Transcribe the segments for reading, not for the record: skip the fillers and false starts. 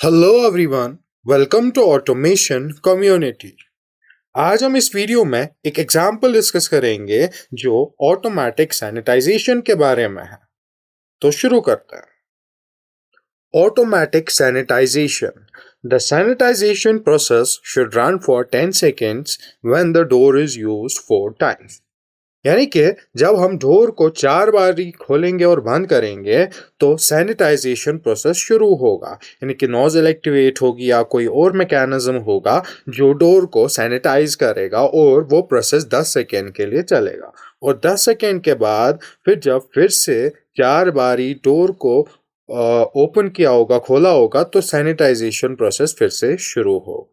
Hello everyone, welcome to automation community. आज हम इस वीडियो में एक एग्जांपल डिस्कस करेंगे जो ऑटोमेटिक सैनिटाइजेशन के बारे में है। तो शुरू करते हैं। Automatic sanitization. The sanitization process should run for 10 seconds when the door is used 4 times. यानी कि जब हम डोर को 4 बार ही खोलेंगे और बंद करेंगे तो सैनिटाइजेशन प्रोसेस शुरू होगा। यानी कि नोजल एक्टिवेट होगी या कोई और मैकेनिज्म होगा जो डोर को सैनिटाइज करेगा और वो प्रोसेस 10 सेकेंड के लिए चलेगा। और 10 सेकेंड के बाद जब फिर से 4 बारी डोर को ओपन किया होगा, खोला होगा, तो सैनिटाइजेशन प्रोसेस फिर से शुरू हो।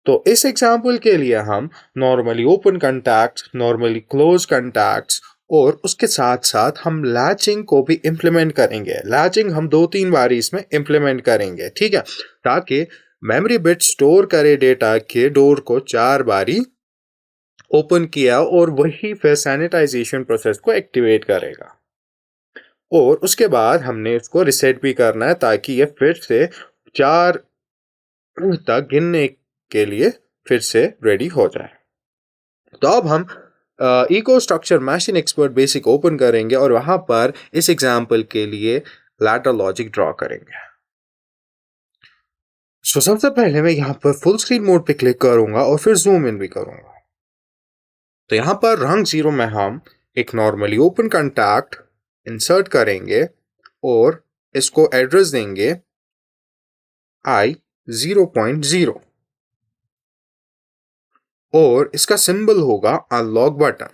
तो इस एग्जाम्पल के लिए हम normally open contacts, normally close contacts और उसके साथ साथ हम लैचिंग को भी इम्प्लीमेंट करेंगे। लैचिंग हम 2-3 बारी इसमें इम्प्लीमेंट करेंगे, ठीक है, ताकि मेमोरी बिट स्टोर करे डेटा के डोर को 4 बारी ओपन किया और वही फिर सैनिटाइजेशन प्रोसेस को एक्टिवेट करेगा। और उसके बाद हमने इसको रिसेट भी करना है ताकि ये फिर से 4 तक गिनने के लिए फिर से रेडी हो जाए। तो अब हम eco structure machine expert basic open करेंगे और वहां पर इस एग्जाम्पल के लिए लैडर लॉजिक ड्रॉ करेंगे। सबसे पहले मैं यहाँ पर फुल स्क्रीन मोड पे क्लिक करूंगा और फिर जूम इन भी करूंगा। तो यहाँ पर रंग 0 में हम एक नॉर्मली ओपन कॉन्टैक्ट इंसर्ट करेंगे और इसको एड्रेस देंगे I0.0 और इसका सिंबल होगा अनलॉक बटन।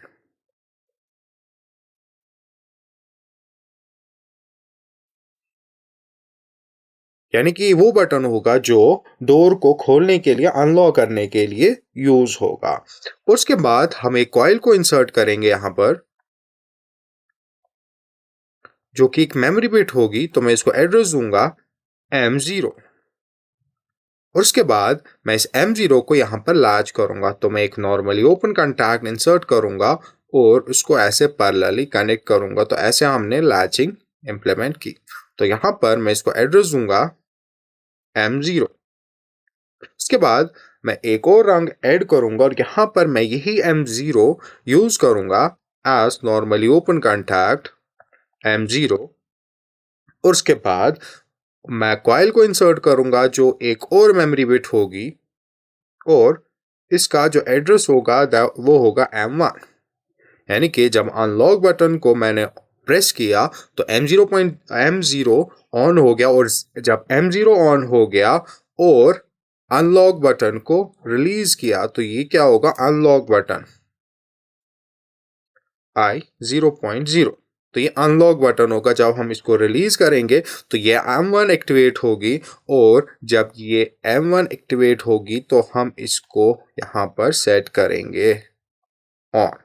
यानी कि वो बटन होगा जो डोर को खोलने के लिए, अनलॉक करने के लिए यूज होगा। उसके बाद हम एक कॉइल को इंसर्ट करेंगे यहाँ पर, जो कि एक मेमोरी बिट होगी। तो मैं इसको एड्रेस दूंगा M0 और उसके बाद मैं इस M0 को यहाँ पर लैच करूंगा। तो मैं एक नॉर्मली ओपन कॉन्टैक्ट इंसर्ट करूंगा और उसको ऐसे पैरेलली कनेक्ट करूंगा। तो ऐसे हमने लैचिंग इंप्लीमेंट की। तो यहाँ पर मैं इसको एड्रेस दूंगा M0। उसके बाद मैं एक और रंग ऐड करूंगा और यहाँ पर मैं यही M0 यूज करूंगा as normally open contact M0 और उसके बाद मैं कॉइल को इंसर्ट करूंगा जो एक और मेमोरी बिट होगी और इसका जो एड्रेस होगा वो होगा M1। यानी कि जब अनलॉक बटन को मैंने प्रेस किया तो M0 ऑन हो गया और जब M0 ऑन हो गया और अनलॉक बटन को रिलीज किया तो ये क्या होगा, अनलॉक बटन I0.0। तो ये अनलॉक बटन होगा। जब हम इसको रिलीज करेंगे तो ये M1 एक्टिवेट होगी और जब ये M1 एक्टिवेट होगी तो हम इसको यहाँ पर सेट करेंगे ऑन।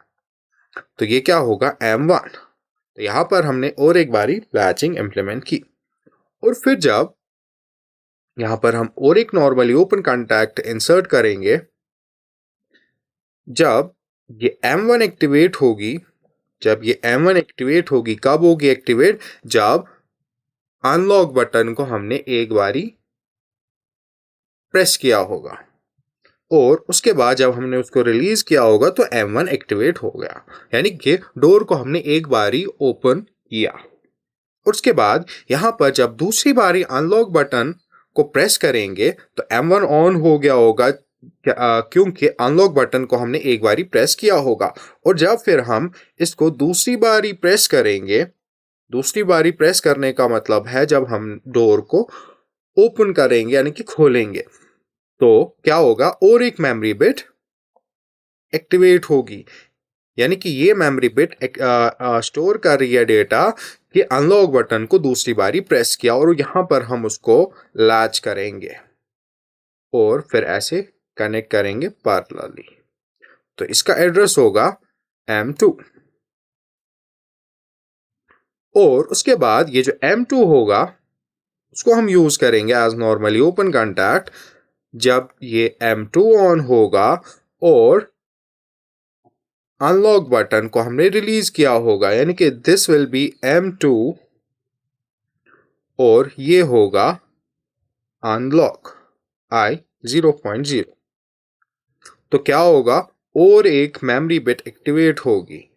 तो ये क्या होगा, M1। तो यहाँ पर हमने और एक बारी लैचिंग इंप्लीमेंट की और फिर जब यहाँ पर हम और एक नॉर्मली ओपन कॉन्टैक्ट इंसर्ट करेंगे, जब ये M1 एक्टिवेट होगी, जब ये M1 एक्टिवेट होगी, कब होगी एक्टिवेट, जब अनलॉक बटन को हमने एक बारी प्रेस किया होगा और उसके बाद जब हमने उसको रिलीज किया होगा तो M1 एक्टिवेट हो गया। यानी कि डोर को हमने एक बारी ओपन किया। उसके बाद यहां पर जब दूसरी बारी अनलॉक बटन को प्रेस करेंगे तो M1 ऑन हो गया होगा क्योंकि अनलॉक बटन को हमने एक बारी प्रेस किया होगा। और जब फिर हम इसको दूसरी बारी प्रेस करेंगे, दूसरी बारी प्रेस करने का मतलब है जब हम डोर को ओपन करेंगे यानी कि खोलेंगे, तो क्या होगा, और एक मेमोरी बिट एक्टिवेट होगी। यानी कि ये मेमोरी बिट स्टोर कर रही है डेटा कि अनलॉक बटन को दूसरी बारी प्रेस किया और यहां पर हम उसको लैच करेंगे और फिर ऐसे कनेक्ट करेंगे पैरेलली। तो इसका एड्रेस होगा M2 और उसके बाद ये जो M2 होगा उसको हम यूज करेंगे एज नॉर्मली ओपन कॉन्टैक्ट जब ये M2 ऑन होगा और अनलॉक बटन को हमने रिलीज किया होगा। यानी कि दिस विल बी M2 और ये होगा अनलॉक आई 0.0। तो क्या होगा, और एक मेमोरी बिट एक्टिवेट होगी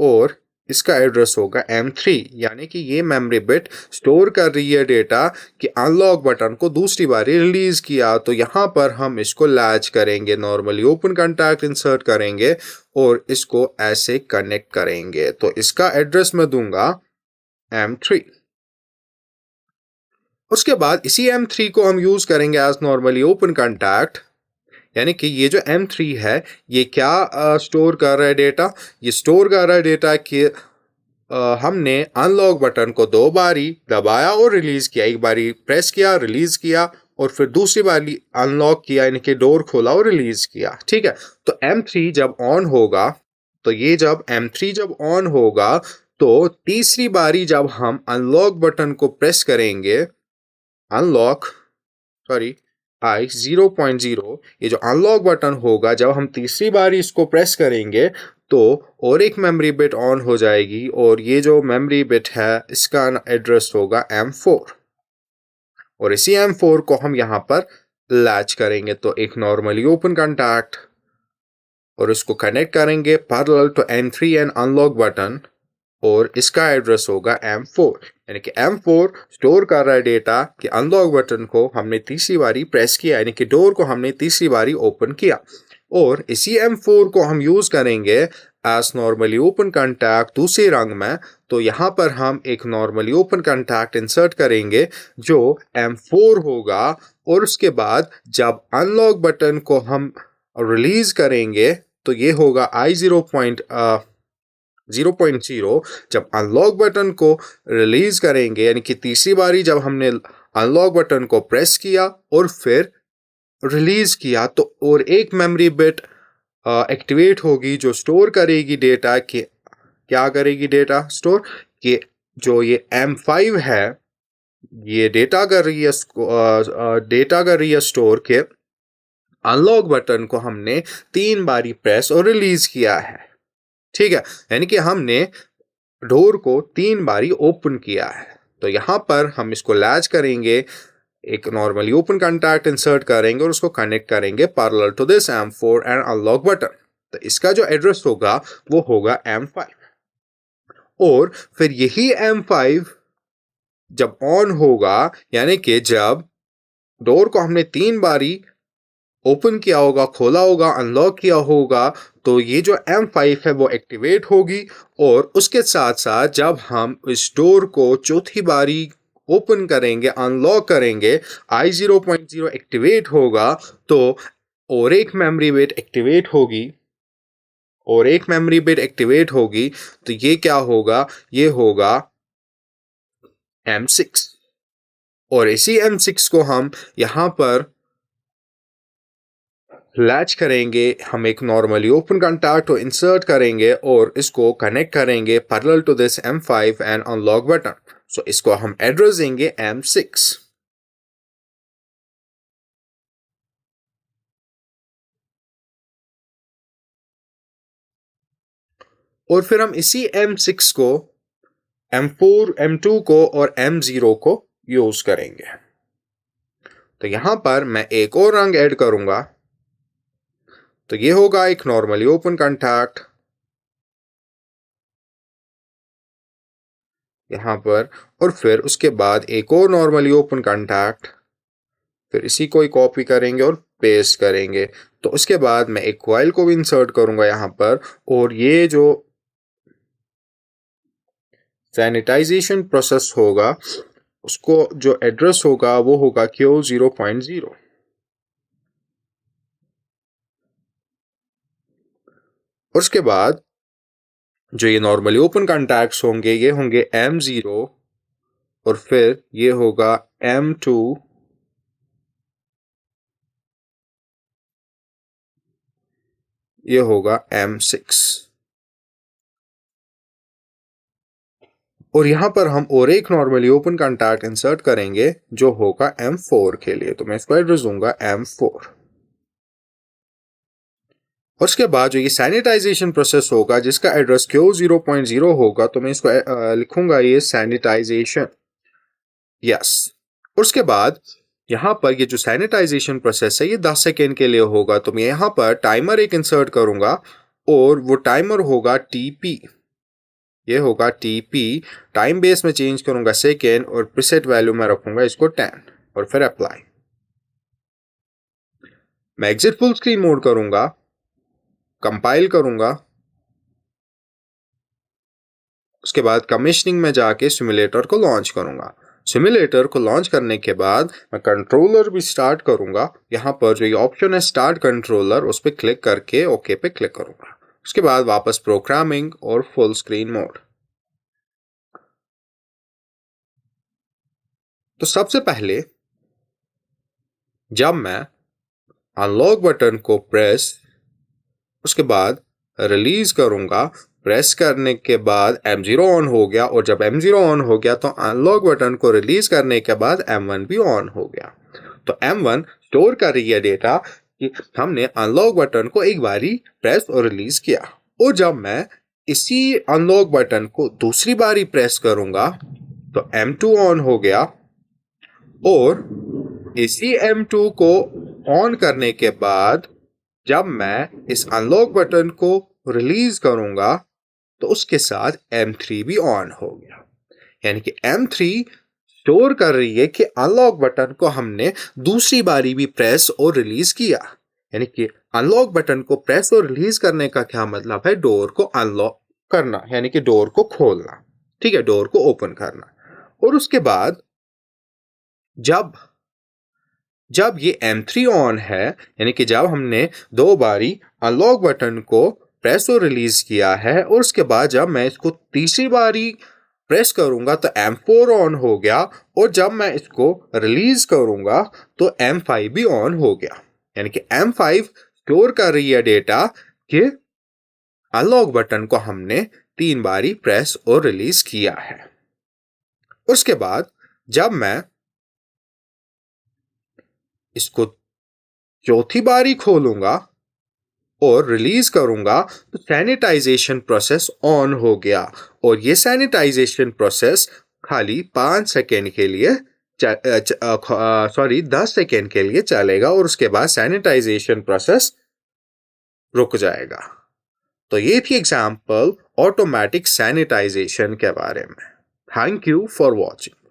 और इसका एड्रेस होगा M3, यानी कि ये मेमोरी बिट स्टोर कर रही है डेटा कि अनलॉक बटन को दूसरी बार रिलीज किया। तो यहाँ पर हम इसको लैच करेंगे, नॉर्मली ओपन कॉन्टैक्ट इंसर्ट करेंगे और इसको ऐसे कनेक्ट करेंगे। तो इसका एड्रेस मैं दूंगा M3। उसके बाद इसी M3 को हम यूज करेंगे एज नॉर्मली ओपन कॉन्टैक्ट, यानी कि ये जो M3 है ये क्या स्टोर कर रहा है डेटा, ये स्टोर कर रहा है डेटा कि हमने अनलॉक बटन को 2 बारी दबाया और रिलीज किया, एक बारी प्रेस किया रिलीज किया और फिर दूसरी बारी अनलॉक किया, यानी कि डोर खोला और रिलीज किया। ठीक है, तो M3 जब ऑन होगा, तो ये जब M3 जब ऑन होगा तो तीसरी बारी जब हम अनलॉक बटन को प्रेस करेंगे, अनलॉक सॉरी आई 0.0, ये जो अनलॉक बटन होगा जब हम तीसरी बार इसको प्रेस करेंगे तो और एक मेमोरी बिट ऑन हो जाएगी और ये जो मेमोरी बिट है इसका एड्रेस होगा M4 और इसी M4 को हम यहाँ पर लैच करेंगे। तो एक नॉर्मली ओपन कॉन्टैक्ट और इसको कनेक्ट करेंगे parallel to M3 and unlock button और इसका एड्रेस होगा M4, यानी कि M4 स्टोर कर रहा है डेटा कि अनलॉक बटन को हमने तीसरी बारी प्रेस किया, यानी कि डोर को हमने तीसरी बारी ओपन किया और इसी M4 को हम यूज करेंगे एज नॉर्मली ओपन कॉन्टैक्ट दूसरे रंग में। तो यहाँ पर हम एक नॉर्मली ओपन कॉन्टैक्ट इंसर्ट करेंगे जो M4 होगा और उसके बाद जब अनलॉक बटन को हम रिलीज करेंगे तो ये होगा I0.0। जब अनलॉक बटन को रिलीज करेंगे, यानी कि तीसरी बारी जब हमने अनलॉक बटन को प्रेस किया और फिर रिलीज किया तो और एक मेमोरी बिट एक्टिवेट होगी जो स्टोर करेगी डेटा कि क्या करेगी, डेटा स्टोर कि जो ये M5 है ये डेटा कर रही है स्टोर के अनलॉक बटन को हमने 3 बारी प्रेस और रिलीज किया है। ठीक है, यानी कि हमने डोर को 3 बारी ओपन किया है। तो यहाँ पर हम इसको लैच करेंगे, एक नॉर्मली ओपन कॉन्टैक्ट इंसर्ट करेंगे और उसको कनेक्ट करेंगे parallel to this M4 and unlock button. तो इसका जो एड्रेस होगा वो होगा M5 और फिर यही M5 जब ऑन होगा, यानी कि जब डोर को हमने 3 बारी ओपन किया होगा, खोला होगा, अनलॉक किया होगा, तो ये जो M5 है वो एक्टिवेट होगी और उसके साथ साथ जब हम इस डोर को चौथी बारी ओपन करेंगे, अनलॉक करेंगे, I0.0 एक्टिवेट होगा तो और एक मेमोरी बिट एक्टिवेट होगी तो ये क्या होगा, ये होगा M6 और इसी M6 को हम यहाँ पर लैच करेंगे, हम एक नॉर्मली ओपन कॉन्टैक्ट को इंसर्ट करेंगे और इसको कनेक्ट करेंगे parallel to this M5 and unlock button. So इसको हम एड्रेस देंगे M6 और फिर हम इसी M6 को M4, M2 को और M0 को यूज करेंगे। तो यहां पर मैं एक और रंग ऐड करूंगा, तो ये होगा एक नॉर्मली ओपन कॉन्टैक्ट यहां पर और फिर उसके बाद एक और नॉर्मली ओपन कॉन्टैक्ट, फिर इसी को ही कॉपी करेंगे और पेस्ट करेंगे। तो उसके बाद मैं एक कॉइल को भी इंसर्ट करूंगा यहां पर और ये जो सैनिटाइजेशन प्रोसेस होगा उसको जो एड्रेस होगा वो होगा Q0.0 और उसके बाद जो ये नॉर्मली ओपन कॉन्टैक्ट्स होंगे ये होंगे M0 और फिर ये होगा M2 ये होगा M6 और यहां पर हम और एक नॉर्मली ओपन कॉन्टैक्ट इंसर्ट करेंगे जो होगा M4 के लिए। तो मैं इसको एड्रेस दूंगा M4 और उसके बाद जो ये सैनिटाइजेशन प्रोसेस होगा जिसका एड्रेस Q0.0 होगा, तो मैं इसको लिखूंगा ये सैनिटाइजेशन, यस उसके बाद यहाँ पर ये जो सैनिटाइजेशन प्रोसेस है ये 10 सेकेंड के लिए होगा, तो मैं यहाँ पर टाइमर एक इंसर्ट करूंगा और वो टाइमर होगा टीपी। ये होगा टीपी, टाइम बेस में चेंज करूंगा सेकेंड और प्रीसेट वैल्यू में रखूंगा इसको 10 और फिर अप्लाई। मैं एग्जिट फुल स्क्रीन मोड करूंगा, कंपाइल करूंगा, उसके बाद कमिशनिंग में जाके सिमुलेटर को लॉन्च करूंगा। सिमुलेटर को लॉन्च करने के बाद मैं कंट्रोलर भी स्टार्ट करूंगा। यहाँ पर जो ये ऑप्शन है स्टार्ट कंट्रोलर, उस पर क्लिक करके ओके पे क्लिक करूंगा। उसके बाद वापस प्रोग्रामिंग और फुल स्क्रीन मोड। तो सबसे पहले जब मैं अनलॉक बटन को प्रेस, उसके बाद रिलीज करूंगा, प्रेस करने के बाद M0 ऑन हो गया, और जब M0 ऑन हो गया तो अनलॉक बटन को रिलीज करने के बाद M1 भी ऑन हो गया। तो M1 स्टोर कर रही है डेटा कि हमने अनलॉक बटन को एक बारी प्रेस और रिलीज किया, और जब मैं इसी अनलॉक बटन को दूसरी बारी प्रेस करूंगा तो M2 ऑन हो गया, और इसी M2 को ऑन करने के बाद जब मैं इस अनलॉक बटन को रिलीज करूंगा तो उसके साथ M3 भी ऑन हो गया। यानी कि M3 स्टोर कर रही है कि अनलॉक बटन को हमने दूसरी बारी भी प्रेस और रिलीज किया। यानी कि अनलॉक बटन को प्रेस और रिलीज करने का क्या मतलब है? डोर को अनलॉक करना, यानी कि डोर को खोलना, ठीक है, डोर को ओपन करना। और उसके बाद जब ये M3 ऑन है, यानी कि जब हमने दो बारी अनलॉक बटन को प्रेस और रिलीज किया है, और उसके बाद जब मैं इसको तीसरी बारी प्रेस करूंगा तो M4 ऑन हो गया, और जब मैं इसको रिलीज करूंगा तो M5 भी ऑन हो गया। यानी कि M5 स्टोर कर रही है डेटा कि अनलॉक बटन को हमने 3 बारी प्रेस और रिलीज किया है। उसके बाद जब मैं इसको चौथी बारी खोलूंगा और रिलीज करूंगा तो सैनिटाइजेशन प्रोसेस ऑन हो गया, और ये सैनिटाइजेशन प्रोसेस खाली 5 सेकेंड के लिए 10 सेकेंड के लिए चलेगा, और उसके बाद सैनिटाइजेशन प्रोसेस रुक जाएगा। तो ये थी एग्जांपल ऑटोमेटिक सैनिटाइजेशन के बारे में। Thank you for watching.